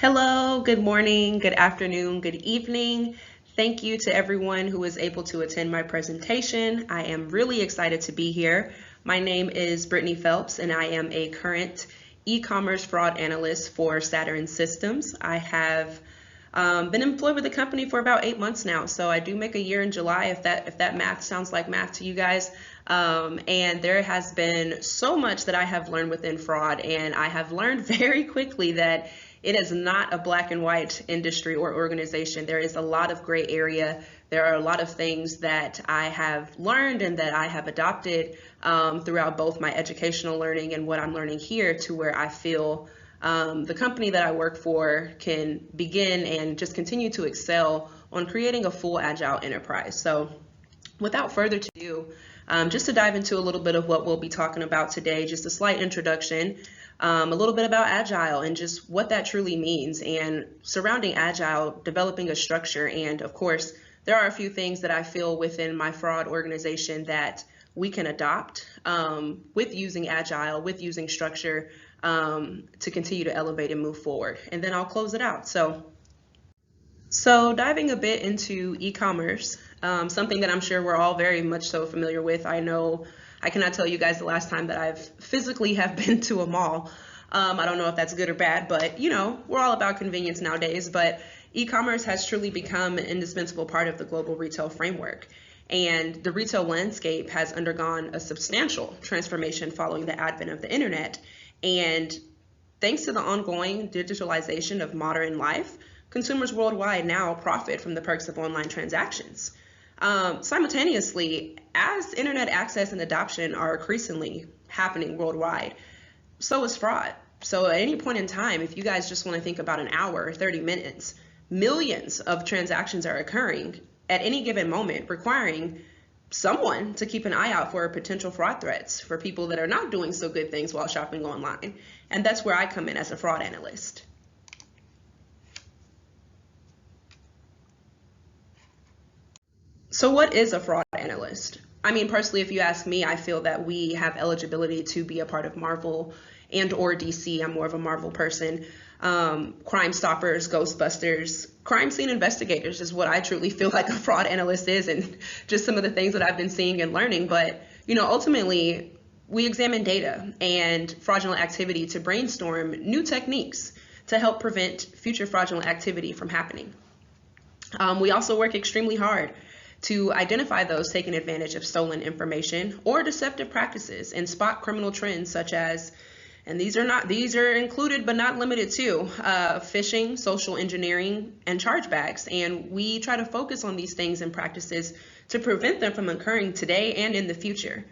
Hello, good morning, good afternoon, good evening. Thank you to everyone who was able to attend my presentation. I am really excited to be here. My name is Brittany Phelps, and I am a current e-commerce fraud analyst for Saturn Systems. I have been employed with the company for about 8 months now, so I do make a year in July if that math sounds like math to you guys. And there has been so much that I have learned within fraud, and I have learned very quickly that it is not a black and white industry or organization. There is a lot of gray area. There are a lot of things that I have learned and that I have adopted throughout both my educational learning and what I'm learning here, to where I feel the company that I work for can begin and just continue to excel on creating a full agile enterprise. So without further ado, just to dive into a little bit of what we'll be talking about today, just a slight introduction, a little bit about Agile and just what that truly means, and surrounding Agile, developing a structure. And of course, there are a few things that I feel within my fraud organization that we can adopt with using Agile, with using structure to continue to elevate and move forward. And then I'll close it out. So diving a bit into e-commerce, something that I'm sure we're all very much so familiar with. I know I cannot tell you guys the last time that I've physically have been to a mall. I don't know if that's good or bad, but we're all about convenience nowadays. But e-commerce has truly become an indispensable part of the global retail framework. And the retail landscape has undergone a substantial transformation following the advent of the internet. And thanks to the ongoing digitalization of modern life, consumers worldwide now profit from the perks of online transactions. Simultaneously, as internet access and adoption are increasingly happening worldwide, so is fraud. So at any point in time, if you guys just want to think about an hour or 30 minutes, millions of transactions are occurring at any given moment, requiring someone to keep an eye out for potential fraud threats for people that are not doing so good things while shopping online. And that's where I come in as a fraud analyst. So what is a fraud analyst? I mean, personally, if you ask me, I feel that we have eligibility to be a part of Marvel and or DC. I'm more of a Marvel person. Crime Stoppers, Ghostbusters, crime scene investigators is what I truly feel like a fraud analyst is, and just some of the things that I've been seeing and learning. But, ultimately, we examine data and fraudulent activity to brainstorm new techniques to help prevent future fraudulent activity from happening. We also work extremely hard to identify those taking advantage of stolen information or deceptive practices and spot criminal trends such as, and these are included but not limited to, phishing, social engineering, and chargebacks. And we try to focus on these things and practices to prevent them from occurring today and in the future.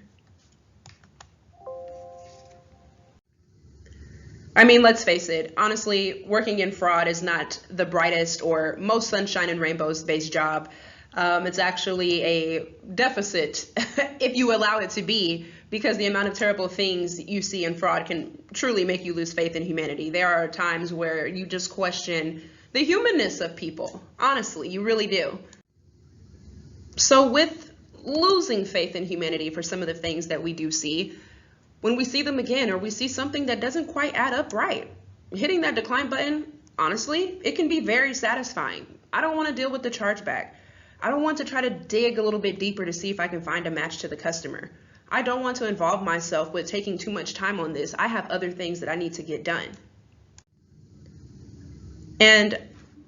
I mean, let's face it, honestly, working in fraud is not the brightest or most sunshine and rainbows based job. It's actually a deficit if you allow it to be, because the amount of terrible things you see in fraud can truly make you lose faith in humanity. There are times where you just question the humanness of people. Honestly, you really do. So with losing faith in humanity for some of the things that we do see, when we see them again or we see something that doesn't quite add up right, hitting that decline button, honestly, it can be very satisfying. I don't want to deal with the chargeback. I don't want to try to dig a little bit deeper to see if I can find a match to the customer. I don't want to involve myself with taking too much time on this. I have other things that I need to get done. And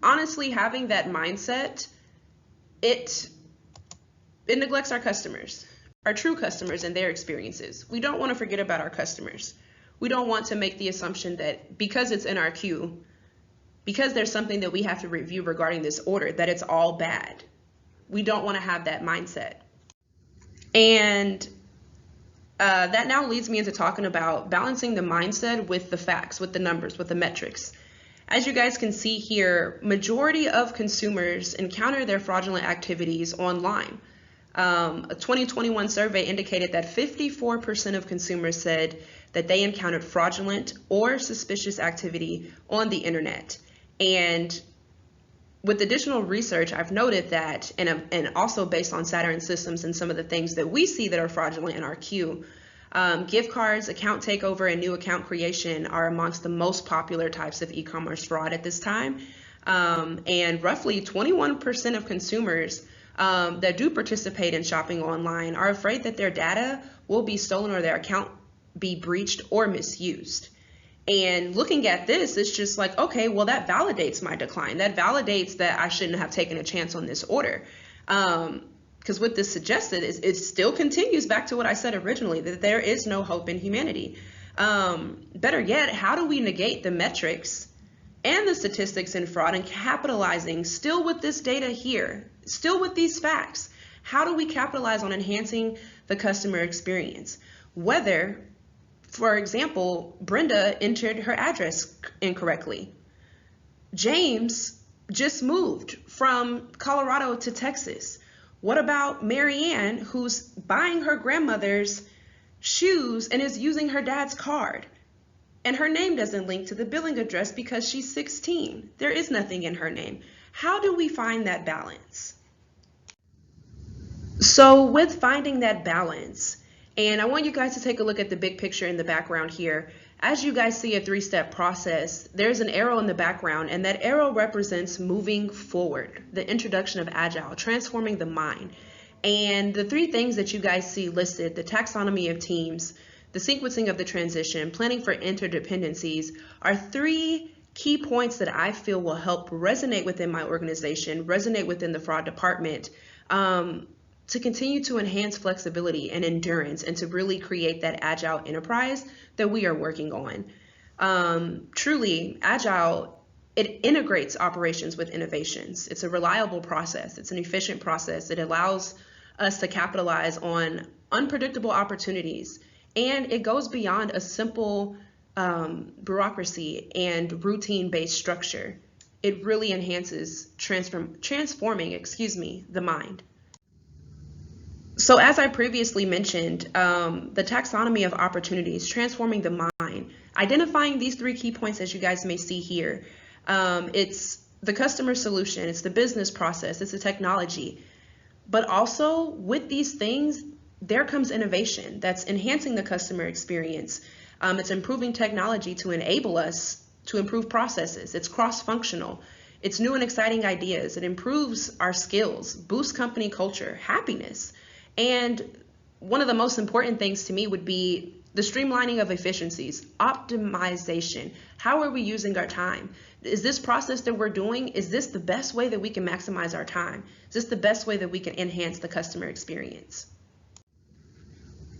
honestly, having that mindset, it neglects our customers, our true customers and their experiences. We don't want to forget about our customers. We don't want to make the assumption that because it's in our queue, because there's something that we have to review regarding this order, that it's all bad. We don't want to have that mindset. And that now leads me into talking about balancing the mindset with the facts, with the numbers, with the metrics. As you guys can see here, majority of consumers encounter their fraudulent activities online. A 2021 survey indicated that 54% of consumers said that they encountered fraudulent or suspicious activity on the internet. And with additional research, I've noted that, and also based on Saturn systems and some of the things that we see that are fraudulent in our queue, Gift cards, account takeover, and new account creation are amongst the most popular types of e-commerce fraud at this time. And roughly 21% of consumers that do participate in shopping online are afraid that their data will be stolen or their account be breached or misused. And looking at this, it's just like, okay, well, that validates my decline. That validates that I shouldn't have taken a chance on this order. Because what this suggested is it still continues back to what I said originally, that there is no hope in humanity. Better yet, how do we negate the metrics and the statistics in fraud and capitalizing still with this data here, still with these facts? How do we capitalize on enhancing the customer experience? Whether, for example, Brenda entered her address incorrectly. James just moved from Colorado to Texas. What about Marianne, who's buying her grandmother's shoes and is using her dad's card? And her name doesn't link to the billing address because she's 16. There is nothing in her name. How do we find that balance? So with finding that balance, and I want you guys to take a look at the big picture in the background here. As you guys see a 3-step process, there's an arrow in the background, and that arrow represents moving forward, the introduction of Agile, transforming the mind. And the 3 things that you guys see listed, the taxonomy of teams, the sequencing of the transition, planning for interdependencies, are 3 key points that I feel will help resonate within my organization, resonate within the fraud department, to continue to enhance flexibility and endurance and to really create that Agile enterprise that we are working on. Truly, Agile, it integrates operations with innovations. It's a reliable process. It's an efficient process. It allows us to capitalize on unpredictable opportunities, and it goes beyond a simple bureaucracy and routine-based structure. It really enhances transforming the mind. So as I previously mentioned, the taxonomy of opportunities, transforming the mind, identifying these 3 key points as you guys may see here. It's the customer solution, it's the business process, it's the technology. But also with these things, there comes innovation that's enhancing the customer experience. It's improving technology to enable us to improve processes. It's cross-functional. It's new and exciting ideas. It improves our skills, boosts company culture, happiness. And one of the most important things to me would be the streamlining of efficiencies, optimization. How are we using our time? Is this process that we're doing, is this the best way that we can maximize our time? Is this the best way that we can enhance the customer experience?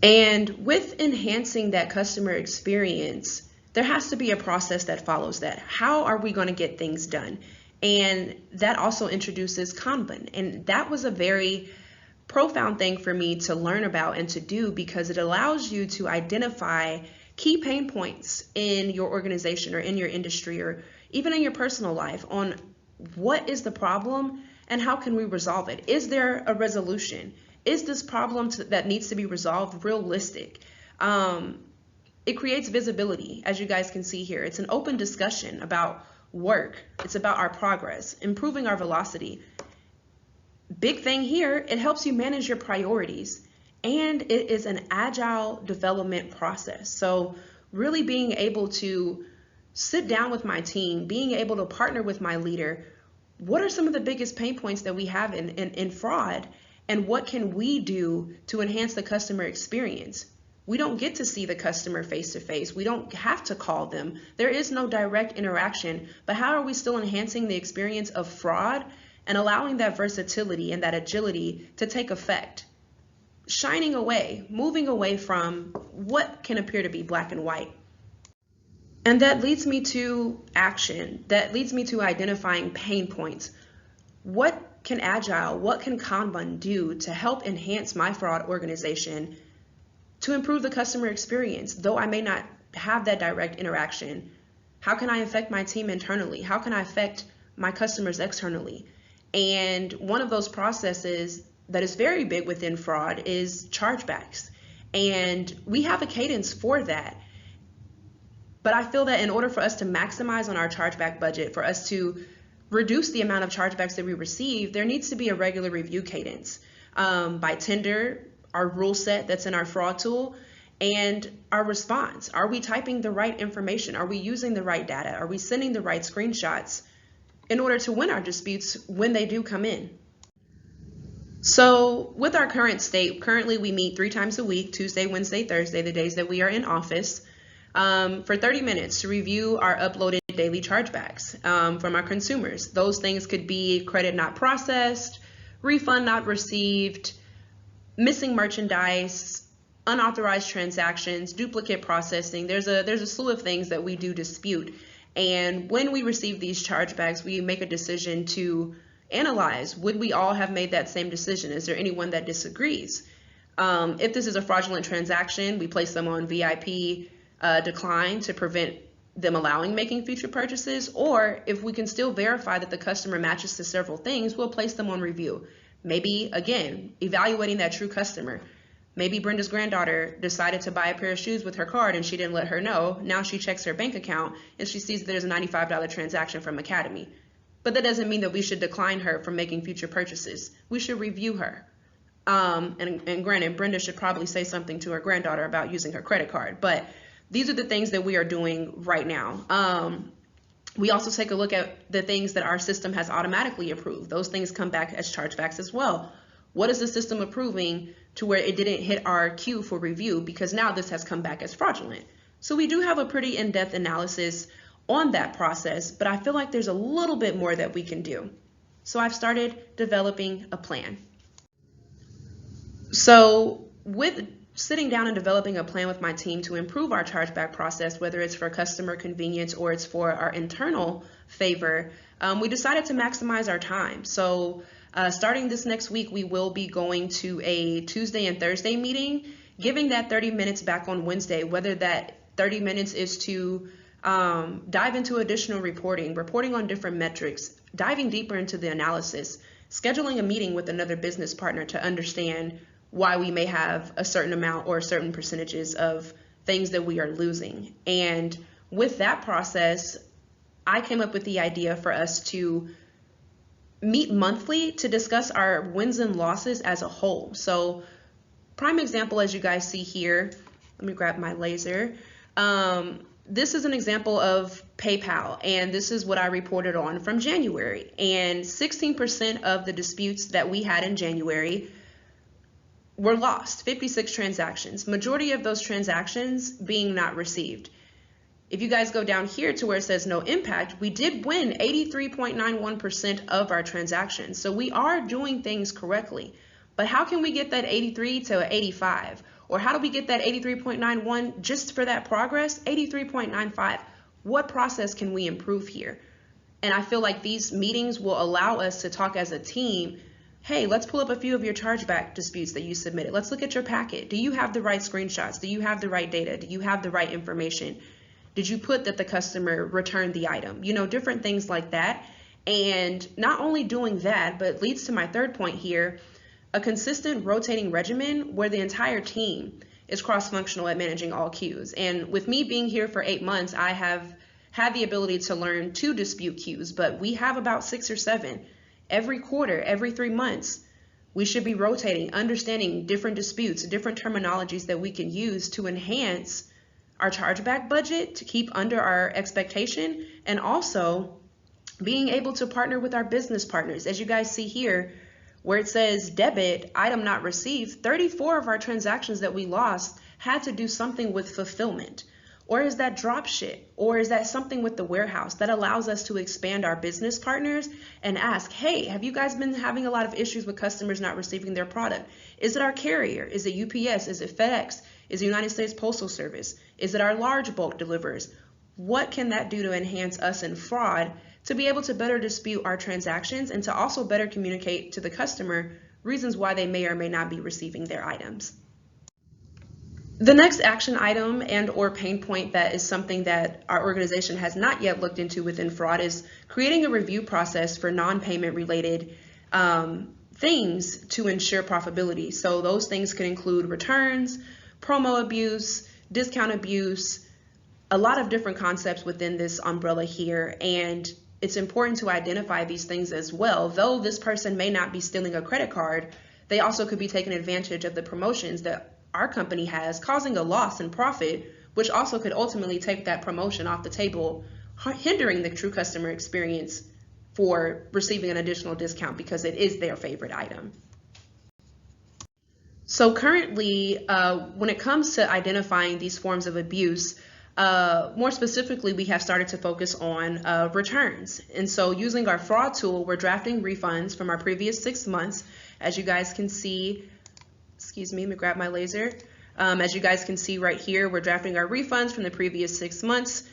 And with enhancing that customer experience, there has to be a process that follows that. How are we going to get things done? And that also introduces Kanban. And that was a very profound thing for me to learn about and to do, because it allows you to identify key pain points in your organization or in your industry or even in your personal life on what is the problem and how can we resolve it. Is there a resolution? Is this problem that needs to be resolved realistic? It creates visibility, as you guys can see here. It's an open discussion about work. It's about our progress, improving our velocity. Big thing here, it helps you manage your priorities, and it is an agile development process. So really being able to sit down with my team, being able to partner with my leader, what are some of the biggest pain points that we have in fraud, and what can we do to enhance the customer experience? We don't get to see the customer face to face. We don't have to call them. There is no direct interaction, but how are we still enhancing the experience of fraud and allowing that versatility and that agility to take effect? Shining away, moving away from what can appear to be black and white. And that leads me to action. That leads me to identifying pain points. What can Agile, what can Kanban do to help enhance my fraud organization to improve the customer experience? Though I may not have that direct interaction, how can I affect my team internally? How can I affect my customers externally? And one of those processes that is very big within fraud is chargebacks. And we have a cadence for that. But I feel that in order for us to maximize on our chargeback budget, for us to reduce the amount of chargebacks that we receive, there needs to be a regular review cadence by tender, our rule set that's in our fraud tool. and our response. Are we typing the right information? Are we using the right data? Are we sending the right screenshots in order to win our disputes when they do come in? So with our current state, currently we meet 3 times a week, Tuesday, Wednesday, Thursday, the days that we are in office, for 30 minutes to review our uploaded daily chargebacks from our consumers. Those things could be credit not processed, refund not received, missing merchandise, unauthorized transactions, duplicate processing. There's a slew of things that we do dispute. And when we receive these chargebacks, we make a decision to analyze, would we all have made that same decision? Is there anyone that disagrees? If this is a fraudulent transaction, we place them on VIP decline to prevent them making future purchases. Or if we can still verify that the customer matches to several things, we'll place them on review. Maybe, again, evaluating that true customer. Maybe Brenda's granddaughter decided to buy a pair of shoes with her card and she didn't let her know. Now she checks her bank account and she sees that there's a $95 transaction from Academy. But that doesn't mean that we should decline her from making future purchases. We should review her. And granted, Brenda should probably say something to her granddaughter about using her credit card. But these are the things that we are doing right now. We also take a look at the things that our system has automatically approved. Those things come back as chargebacks as well. What is the system approving to where it didn't hit our queue for review because now this has come back as fraudulent? So we do have a pretty in-depth analysis on that process, but I feel like there's a little bit more that we can do. So I've started developing a plan. So with sitting down and developing a plan with my team to improve our chargeback process, whether it's for customer convenience or it's for our internal favor, we decided to maximize our time. So starting this next week, we will be going to a Tuesday and Thursday meeting, giving that 30 minutes back on Wednesday, whether that 30 minutes is to dive into additional reporting on different metrics, diving deeper into the analysis, scheduling a meeting with another business partner to understand why we may have a certain amount or certain percentages of things that we are losing. And with that process, I came up with the idea for us to meet monthly to discuss our wins and losses as a whole. So prime example, as you guys see here, let me grab my laser. This is an example of PayPal, and this is what I reported on from January. And 16% of the disputes that we had in January were lost, 56 transactions, majority of those transactions being not received. If you guys go down here to where it says no impact, we did win 83.91% of our transactions. So we are doing things correctly. But how can we get that 83 to 85? Or how do we get that 83.91 just for that progress? 83.95. What process can we improve here? And I feel like these meetings will allow us to talk as a team. Hey, let's pull up a few of your chargeback disputes that you submitted. Let's look at your packet. Do you have the right screenshots? Do you have the right data? Do you have the right information? Did you put that the customer returned the item? You know, different things like that. And not only doing that, but it leads to my third point here, a consistent rotating regimen where the entire team is cross-functional at managing all queues. And with me being here for 8 months, I have had the ability to learn 2 dispute queues, but we have about 6 or 7. Every quarter, every 3 months, we should be rotating, understanding different disputes, different terminologies that we can use to enhance our chargeback budget, to keep under our expectation, and also being able to partner with our business partners. As you guys see here, where it says debit, item not received, 34 of our transactions that we lost had to do something with fulfillment. Or is that drop ship? Or is that something with the warehouse that allows us to expand our business partners and ask, hey, have you guys been having a lot of issues with customers not receiving their product? Is it our carrier? Is it UPS? Is it FedEx? Is it United States Postal Service? Is it our large bulk deliverers? What can that do to enhance us in fraud to be able to better dispute our transactions and to also better communicate to the customer reasons why they may or may not be receiving their items? The next action item and or pain point that is something that our organization has not yet looked into within fraud is creating a review process for non-payment related things to ensure profitability. So those things could include returns, promo abuse, discount abuse, a lot of different concepts within this umbrella here. And it's important to identify these things as well. Though this person may not be stealing a credit card, they also could be taking advantage of the promotions that our company has, causing a loss in profit, which also could ultimately take that promotion off the table, hindering the true customer experience for receiving an additional discount because it is their favorite item. So currently, when it comes to identifying these forms of abuse, more specifically, we have started to focus on returns. And so using our fraud tool, we're drafting refunds from our previous 6 months. As you guys can see, excuse me, let me grab my laser. As you guys can see right here, we're drafting our refunds from the previous 6 months,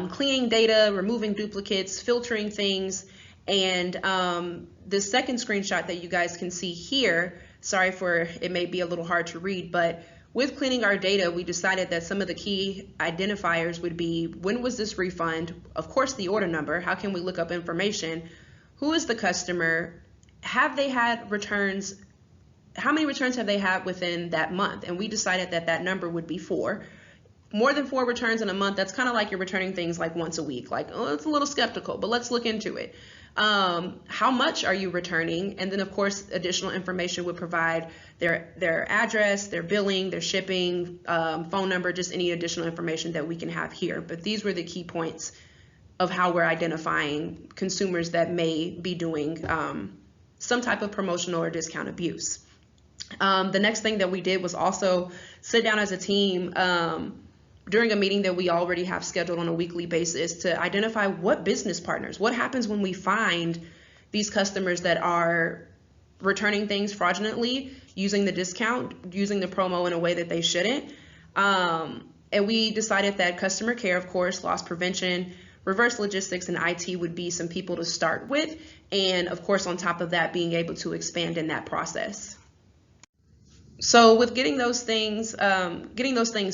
cleaning data, removing duplicates, filtering things. And the second screenshot that you guys can see here, sorry for it may be a little hard to read, but with cleaning our data, we decided that some of the key identifiers would be: when was this refund? Of course, the order number. How can we look up information? Who is the customer? Have they had returns? How many returns have they had within that month? And we decided that that number would be 4. More than 4 returns in a month, that's kind of like you're returning things like once a week. Like, oh, it's a little skeptical, but let's look into it. How much are you returning? And then of course, additional information would provide their address, their billing, their shipping, phone number, just any additional information that we can have here. But these were the key points of how we're identifying consumers that may be doing some type of promotional or discount abuse. The next thing that we did was also sit down as a team during a meeting that we already have scheduled on a weekly basis to identify what business partners, what happens when we find these customers that are returning things fraudulently, using the discount, using the promo in a way that they shouldn't. And we decided that customer care, of course, loss prevention, reverse logistics, and IT would be some people to start with. And of course, on top of that, being able to expand in that process. So with getting those things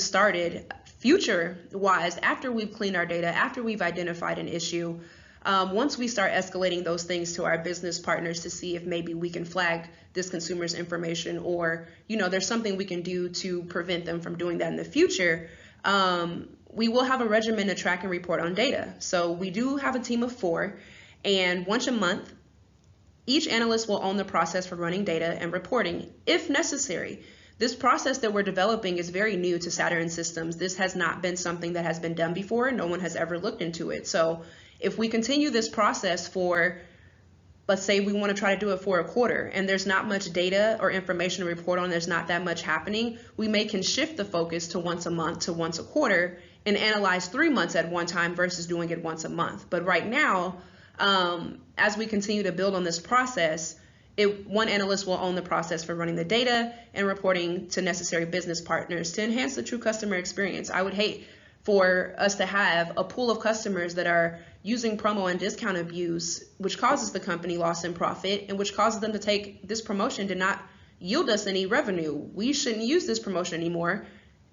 started, future-wise, after we've cleaned our data, after we've identified an issue, once we start escalating those things to our business partners to see if maybe we can flag this consumer's information, or there's something we can do to prevent them from doing that in the future, we will have a regimen to track and report on data. So we do have a team of 4, and once a month, each analyst will own the process for running data and reporting if necessary. This process that we're developing is very new to Saturn systems. This has not been something that has been done before. No one has ever looked into it. So if we continue this process for, let's say we want to try to do it for a quarter and there's not much data or information to report on, there's not that much happening, we can shift the focus to once a month to once a quarter and analyze 3 months at one time versus doing it once a month. But right now, as we continue to build on this process, one analyst will own the process for running the data and reporting to necessary business partners to enhance the true customer experience. I would hate for us to have a pool of customers that are using promo and discount abuse, which causes the company loss in profit and which causes them to take this promotion to not yield us any revenue. We shouldn't use this promotion anymore,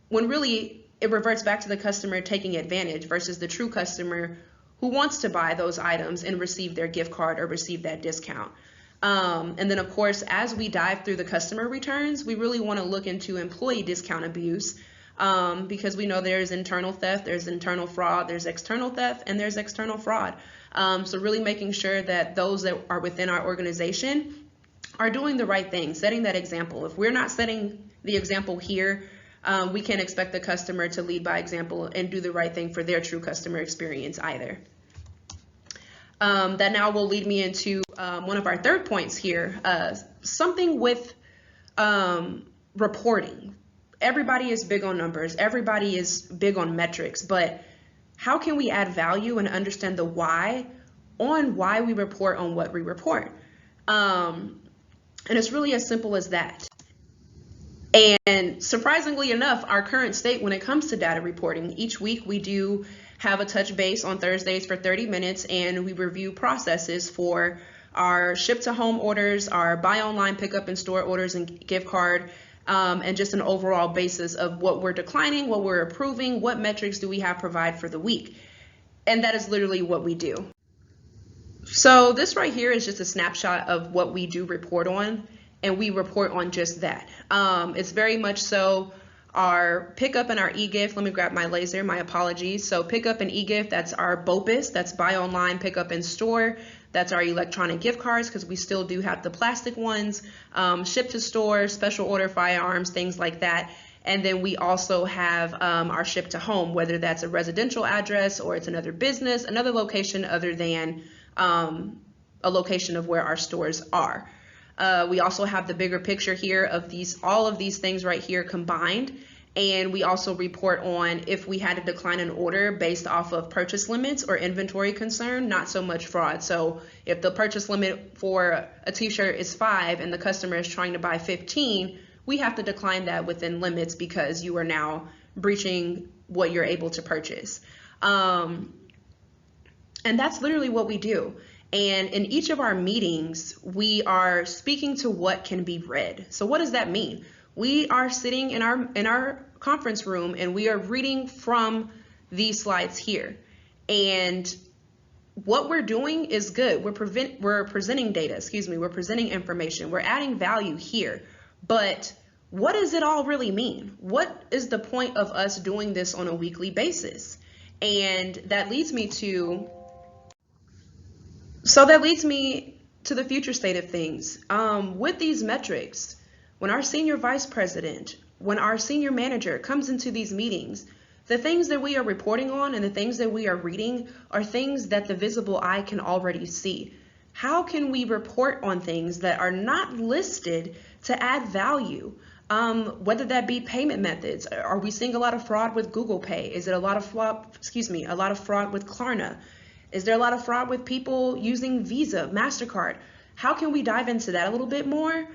when really it reverts back to the customer taking advantage versus the true customer who wants to buy those items and receive their gift card or receive that discount. And then of course, as we dive through the customer returns, we really want to look into employee discount abuse, because we know there's internal theft, there's internal fraud, there's external theft, and there's external fraud. So really making sure that those that are within our organization are doing the right thing, setting that example. If we're not setting the example here, we can't expect the customer to lead by example and do the right thing for their true customer experience either. That now will lead me into one of our third points here, something with reporting. Everybody is big on numbers, everybody is big on metrics, but how can we add value and understand the why on why we report on what we report? And it's really as simple as that. And surprisingly enough, our current state when it comes to data reporting, each week we do have a touch base on Thursdays for 30 minutes and we review processes for our ship to home orders, our buy online, pick up in store orders and gift card, and just an overall basis of what we're declining, what we're approving, what metrics do we have provide for the week. And that is literally what we do. So this right here is just a snapshot of what we do report on, and we report on just that. It's very much so our pickup and our e-gift. Let me grab my laser, my apologies. So pickup and e-gift, that's our BOPIS, that's buy online, pick up in store. That's our electronic gift cards, because we still do have the plastic ones, ship to store, special order firearms, things like that. And then we also have our ship to home, whether that's a residential address or it's another business, another location other than a location of where our stores are. We also have the bigger picture here of all of these things right here combined. And we also report on if we had to decline an order based off of purchase limits or inventory concern, not so much fraud. So if the purchase limit for a t-shirt is 5 and the customer is trying to buy 15, we have to decline that within limits because you are now breaching what you're able to purchase. And that's literally what we do. And in each of our meetings, we are speaking to what can be read. So what does that mean? We are sitting in our conference room and we are reading from these slides here. And what we're doing is good. We're presenting data, we're presenting information, we're adding value here. But what does it all really mean? What is the point of us doing this on a weekly basis? And that leads me to the future state of things. With these metrics, when our senior vice president, when our senior manager comes into these meetings, the things that we are reporting on and the things that we are reading are things that the visible eye can already see. How can we report on things that are not listed to add value? Whether that be payment methods. Are we seeing a lot of fraud with Google Pay? Is it a lot of fraud with Klarna? Is there a lot of fraud with people using Visa, MasterCard? How can we dive into that a little bit more?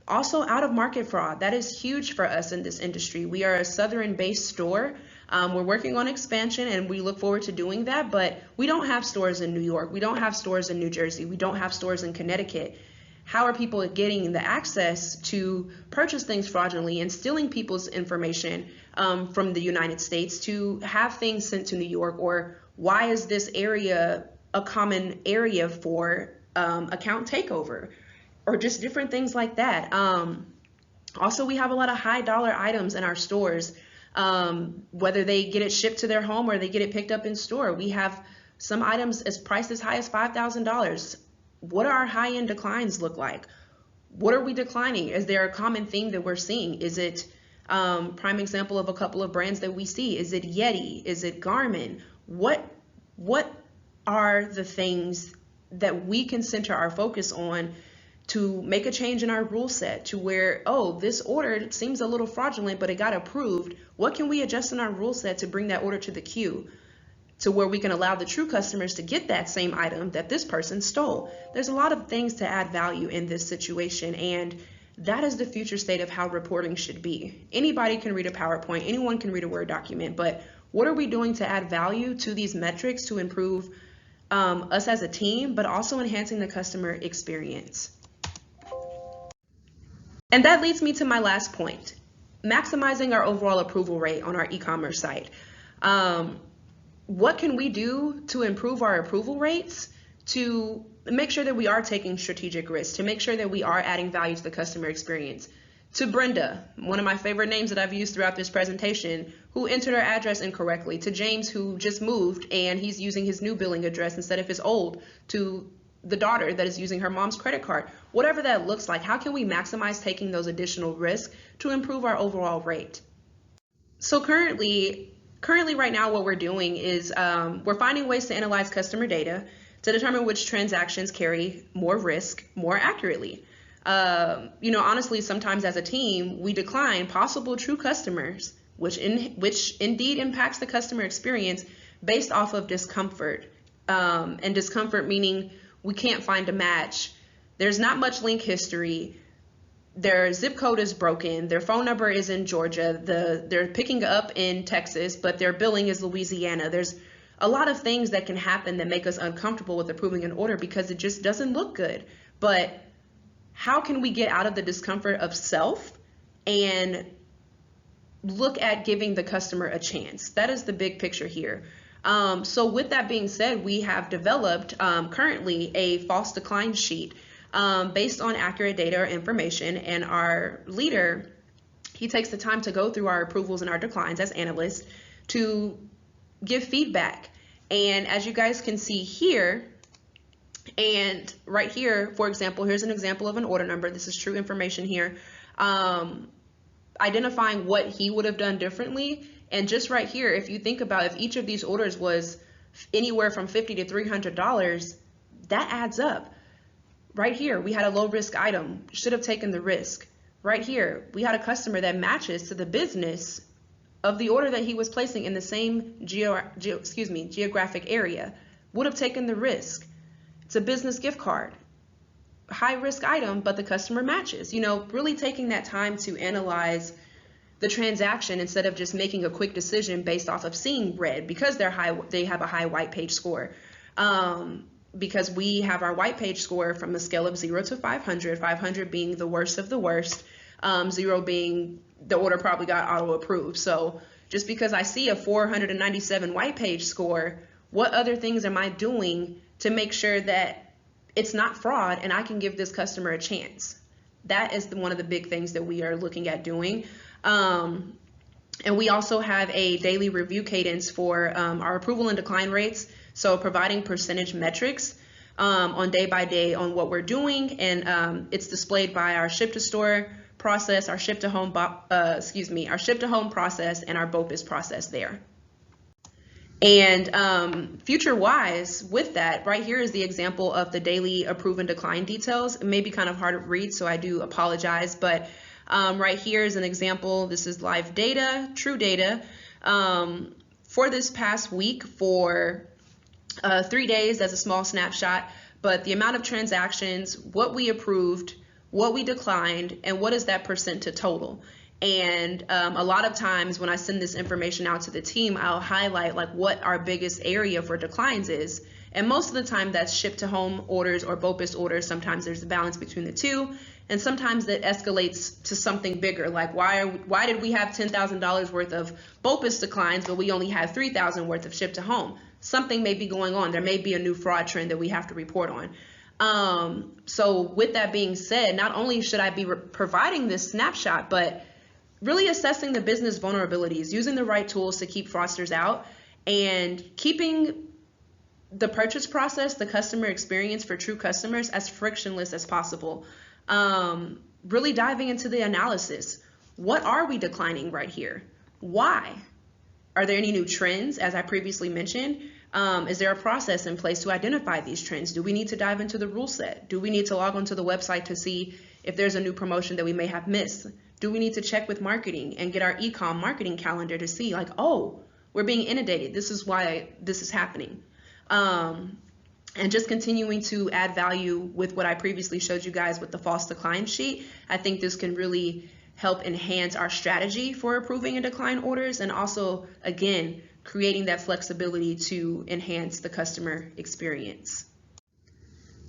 Also, out-of-market fraud. That is huge for us in this industry. We are a Southern-based store. We're working on expansion and we look forward to doing that, but we don't have stores in New York. We don't have stores in New Jersey. We don't have stores in Connecticut. How are people getting the access to purchase things fraudulently and stealing people's information from the United States to have things sent to New York? Or why is this area a common area for account takeover? Or just different things like that. Also, we have a lot of high dollar items in our stores, whether they get it shipped to their home or they get it picked up in store. We have some items priced as high as $5,000. What do our high-end declines look like? What are we declining? Is there a common theme that we're seeing? Is it prime example of a couple of brands that we see? Is it Yeti? Is it Garmin? What are the things that we can center our focus on to make a change in our rule set to where, oh, this order seems a little fraudulent, but it got approved. What can we adjust in our rule set to bring that order to the queue to where we can allow the true customers to get that same item that this person stole? There's a lot of things to add value in this situation, and that is the future state of how reporting should be. Anybody can read a PowerPoint, anyone can read a Word document, but what are we doing to add value to these metrics to improve us as a team, but also enhancing the customer experience? And that leads me to my last point, maximizing our overall approval rate on our e-commerce site. What can we do to improve our approval rates to make sure that we are taking strategic risks, to make sure that we are adding value to the customer experience? To Brenda, one of my favorite names that I've used throughout this presentation, who entered her address incorrectly. To James, who just moved and he's using his new billing address instead of his old. To the daughter that is using her mom's credit card. Whatever that looks like, how can we maximize taking those additional risks to improve our overall rate? So currently right now what we're doing is we're finding ways to analyze customer data to determine which transactions carry more risk more accurately. Honestly, sometimes as a team, we decline possible true customers, which indeed impacts the customer experience based off of discomfort. And discomfort meaning we can't find a match. There's not much link history. Their zip code is broken. Their phone number is in Georgia. They're picking up in Texas, but their billing is Louisiana. There's a lot of things that can happen that make us uncomfortable with approving an order because it just doesn't look good. But how can we get out of the discomfort of self and look at giving the customer a chance? That is the big picture here. So with that being said, we have developed currently a false decline sheet based on accurate data or information, and our leader, he takes the time to go through our approvals and our declines as analysts to give feedback. And as you guys can see here, and right here, for example, here's an example of an order number. This is true information here. identifying what he would have done differently. And just right here, if you think about if each of these orders was anywhere from $50 to $300, that adds up. Right here, we had a low risk item, should have taken the risk. Right here, we had a customer that matches to the business of the order that he was placing in the same geographic area, would have taken the risk. It's a business gift card, high risk item, but the customer matches. You know, really taking that time to analyze the transaction instead of just making a quick decision based off of seeing red because they have a high white page score. Because we have our white page score from a scale of 0 to 500, 500 being the worst of the worst, 0 being the order probably got auto approved. So just because I see a 497 white page score, what other things am I doing to make sure that it's not fraud and I can give this customer a chance? That is one of the big things that we are looking at doing. And we also have a daily review cadence for our approval and decline rates. So providing percentage metrics on day by day on what we're doing, and it's displayed by our ship to store process, our ship to home, our ship to home process, and our BOPIS process there. And future wise with that, right here is the example of the daily approve and decline details. It may be kind of hard to read, so I do apologize, but right here is an example. This is live data, true data for this past week for 3 days as a small snapshot, but the amount of transactions, what we approved, what we declined, and what is that percent to total. And a lot of times when I send this information out to the team, I'll highlight like what our biggest area for declines is. And most of the time that's ship to home orders or BOPIS orders. Sometimes there's a balance between the two. And sometimes that escalates to something bigger, like why did we have $10,000 worth of BOPIS declines, but we only had $3,000 worth of ship to home? Something may be going on. There may be a new fraud trend that we have to report on. So with that being said, not only should I be providing this snapshot, but really assessing the business vulnerabilities, using the right tools to keep fraudsters out, and keeping the purchase process, the customer experience for true customers as frictionless as possible. Really diving into the analysis. What are we declining right here? Why? Are there any new trends, as I previously mentioned? Is there a process in place to identify these trends? Do we need to dive into the rule set? Do we need to log onto the website to see if there's a new promotion that we may have missed? Do we need to check with marketing and get our e-com marketing calendar to see like, oh, we're being inundated. This is why this is happening. And just continuing to add value with what I previously showed you guys with the false decline sheet. I think this can really help enhance our strategy for approving and decline orders, and also, again, creating that flexibility to enhance the customer experience.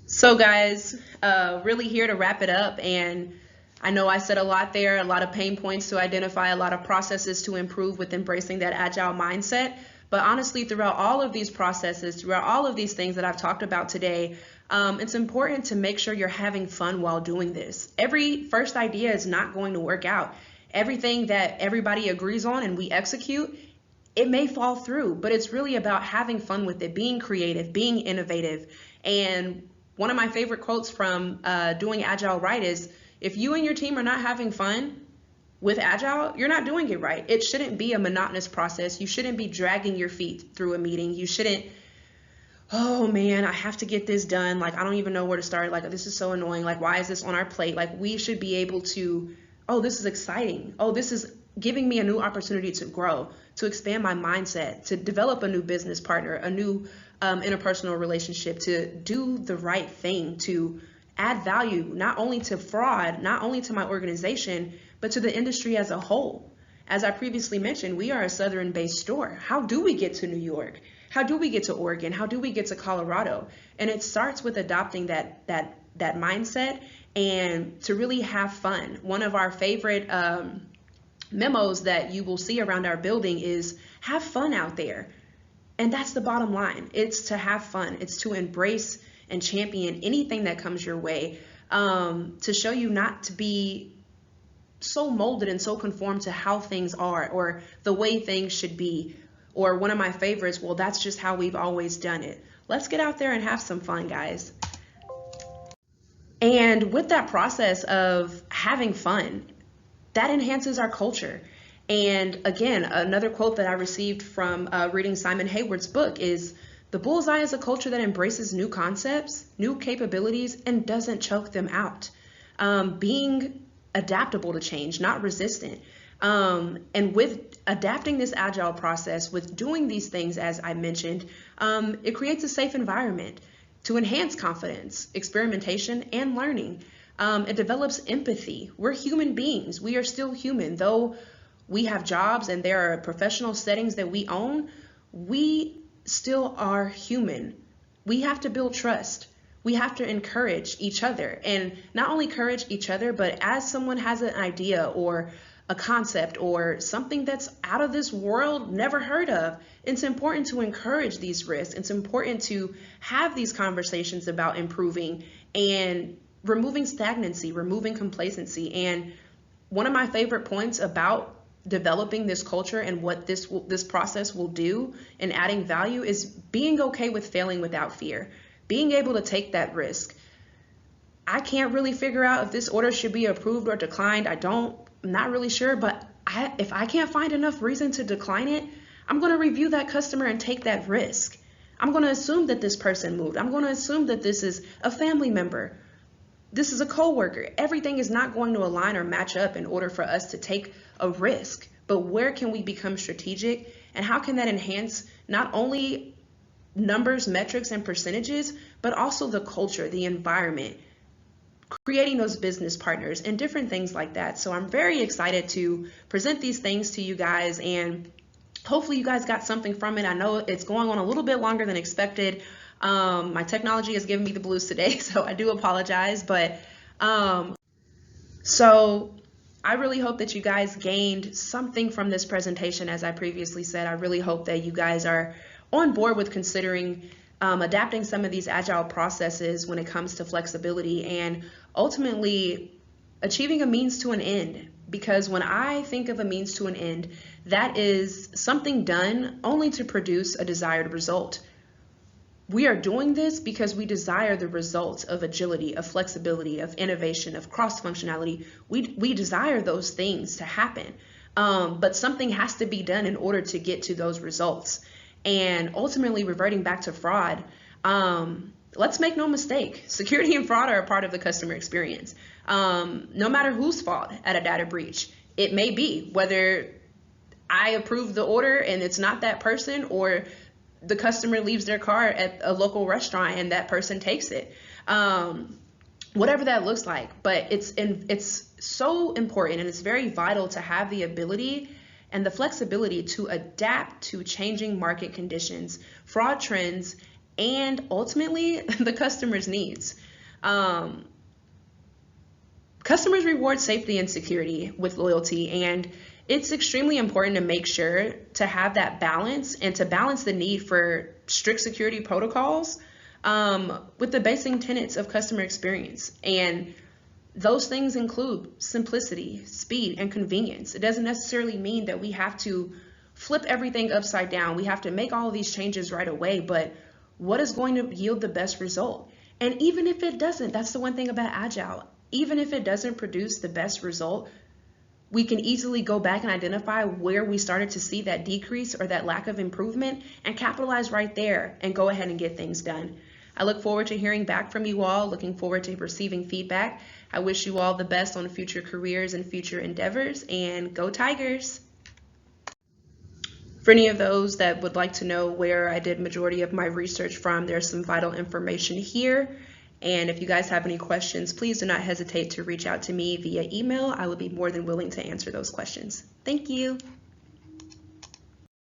So guys, really here to wrap it up, and I know I said a lot there, a lot of pain points to identify, a lot of processes to improve with embracing that agile mindset. But honestly, throughout all of these processes, throughout all of these things that I've talked about today, it's important to make sure you're having fun while doing this. Every first idea is not going to work out. Everything that everybody agrees on and we execute, it may fall through, but it's really about having fun with it, being creative, being innovative. And one of my favorite quotes from doing Agile right is, if you and your team are not having fun with Agile, you're not doing it right. It shouldn't be a monotonous process. You shouldn't be dragging your feet through a meeting. You shouldn't, oh man, I have to get this done. Like, I don't even know where to start. Like, this is so annoying. Like, why is this on our plate? Like, we should be able to, oh, this is exciting. Oh, this is giving me a new opportunity to grow, to expand my mindset, to develop a new business partner, a new interpersonal relationship, to do the right thing, to add value, not only to fraud, not only to my organization, but to the industry as a whole. As I previously mentioned, we are a Southern-based store. How do we get to New York? How do we get to Oregon? How do we get to Colorado? And it starts with adopting that mindset and to really have fun. One of our favorite memos that you will see around our building is have fun out there. And that's the bottom line. It's to have fun. It's to embrace and champion anything that comes your way, to show you not to be so molded and so conformed to how things are or the way things should be. Or one of my favorites, well, that's just how we've always done it. Let's get out there and have some fun, guys. And with that process of having fun, that enhances our culture. And again, another quote that I received from reading Simon Hayward's book is, "The bullseye is a culture that embraces new concepts, new capabilities, and doesn't choke them out." Being adaptable to change, not resistant. And with adapting this agile process, with doing these things, as I mentioned, it creates a safe environment to enhance confidence, experimentation, and learning. It develops empathy. We're human beings. We are still human. Though we have jobs and there are professional settings that we own, we still are human. We have to build trust. We have to encourage each other, and not only encourage each other, but as someone has an idea or a concept or something that's out of this world, never heard of, it's important to encourage these risks. It's important to have these conversations about improving and removing stagnancy, removing complacency. And one of my favorite points about developing this culture and what this process will do in adding value is being okay with failing without fear, being able to take that risk. I can't really figure out if this order should be approved or declined. I'm not really sure, but if I can't find enough reason to decline it, I'm going to review that customer and take that risk. I'm going to assume that this person moved. I'm going to assume that this is a family member. This is a coworker. Everything is not going to align or match up in order for us to take a risk. But where can we become strategic, and how can that enhance not only numbers, metrics, and percentages, but also the culture, the environment, creating those business partners and different things like that. So I'm very excited to present these things to you guys, and hopefully you guys got something from it. I know it's going on a little bit longer than expected. My technology has given me the blues today, so I do apologize. But so I really hope that you guys gained something from this presentation. As I previously said, I really hope that you guys are on board with considering adapting some of these agile processes when it comes to flexibility and ultimately achieving a means to an end. Because when I think of a means to an end, that is something done only to produce a desired result. We are doing this because we desire the results of agility, of flexibility, of innovation, of cross-functionality. We desire those things to happen, but something has to be done in order to get to those results. And ultimately, reverting back to fraud, let's make no mistake, security and fraud are a part of the customer experience. No matter whose fault at a data breach, it may be, whether I approve the order and it's not that person, or the customer leaves their car at a local restaurant and that person takes it. Whatever that looks like, but it's so important, and it's very vital to have the ability and the flexibility to adapt to changing market conditions, fraud trends, and ultimately the customer's needs. Customers reward safety and security with loyalty, and it's extremely important to make sure to have that balance and to balance the need for strict security protocols with the basic tenets of customer experience. And those things include simplicity, speed, and convenience. It doesn't necessarily mean that we have to flip everything upside down. We have to make all of these changes right away, but what is going to yield the best result? And even if it doesn't, that's the one thing about Agile. Even if it doesn't produce the best result, we can easily go back and identify where we started to see that decrease or that lack of improvement and capitalize right there and go ahead and get things done. I look forward to hearing back from you all, looking forward to receiving feedback. I wish you all the best on future careers and future endeavors, and go Tigers! For any of those that would like to know where I did majority of my research from, there's some vital information here. And if you guys have any questions, please do not hesitate to reach out to me via email. I would be more than willing to answer those questions. Thank you.